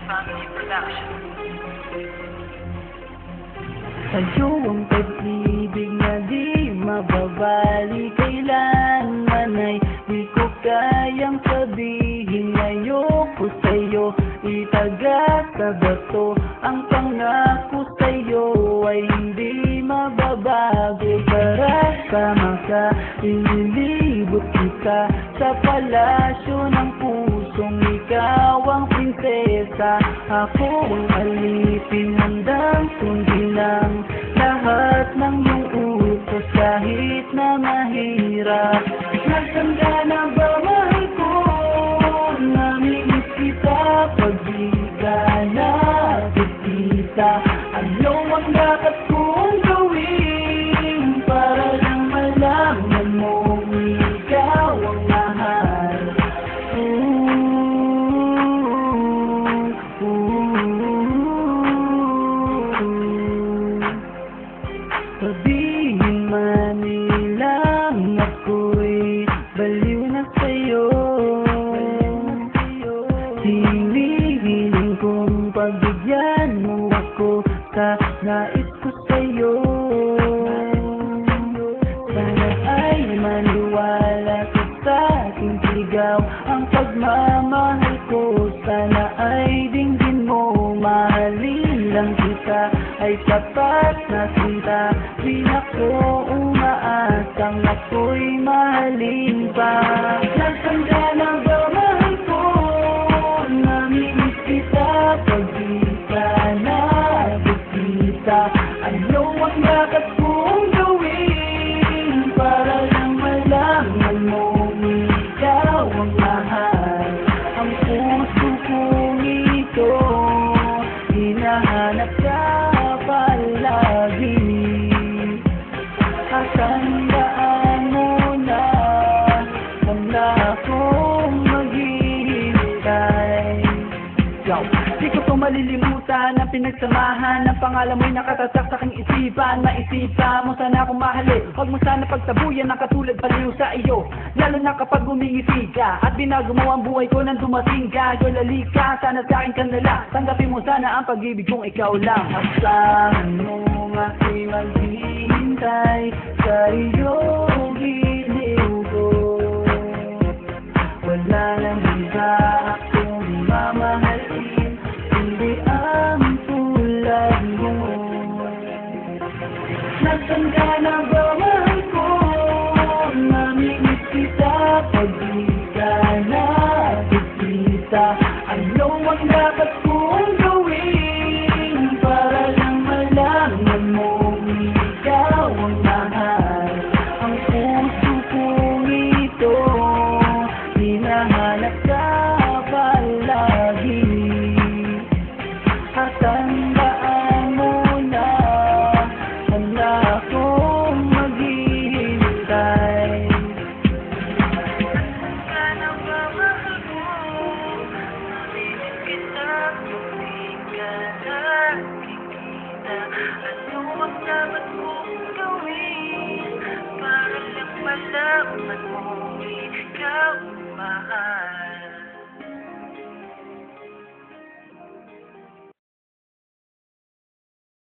Family Production. Sa'yo ang pag-ibig na di mababali, kailanman ay di ko kayang sabihin. Ayoko sa'yo itaga sa bato, ang pangako sa'yo ay hindi mababago. Para ka, ililibot kita sa palasyo ng pusong ikaw ang prinsesa. Ako ang alipin, handang sundin ang lahat ng iyong utos kahit na mahirap. Nasaan ka na ba, mahal ko? Namimiss kita pag di ka nakikita. Ano ang dapat kong gawin para lang malaman mo ikaw ang mahal? Sabihin man nilang ako'y baliw na sa'yo, hinihiling kong pagbigyan mo ako sa nais ko sa'yo. Sana ay maniwala ka sa aking sigaw, ang pagmamahal ko sana ay dinggin mo. Mahalin lang kita ay tapat na sinta, di ako umaasang ako'y mahalin pa. Nasaan ka na ba, mahal ko? Namimiss kita pag di ka nakikita. Ano ang dapat kong gawin para lang malaman mo ikaw ang mahal? Ang puso kong ito hinahanap ka palagi. Katandaan mo na wala akong maghihintay. Di ko to malilimutan ang pinagsamahan ng pangalan mo'y nakatatak sa aking isipan. Maisipan mo sana akong mahalin, huwag mo sana pagtabuyan ng katulad paliw sa iyo. Lalo na kapag humingiti ka at binago mo ang buhay ko nang dumating ka. Girl, halika, sana sa akin ka nila, tanggapin mo sana ang pag-ibig kong ikaw lang. Asahan mo ako'y maghihintay sa iyong giliw ko. Wala nang iba akong mamahalin, hindi ang tulad mo. Nasaan ka na ba, mahal ko? Namimiss kita pag di ka nakikita. Ano ang dapat kong gawin para lang malaman mo ikaw ang mahal? Ang puso kong ito hinahanap ka palagi. At tandaan mo na wala akong maghihintay. Sana ba, mahal ko? Namimiss kita pag di ka nakikita. Ano ang dapat kong gawin para lang malaman mo ikaw ang mahal?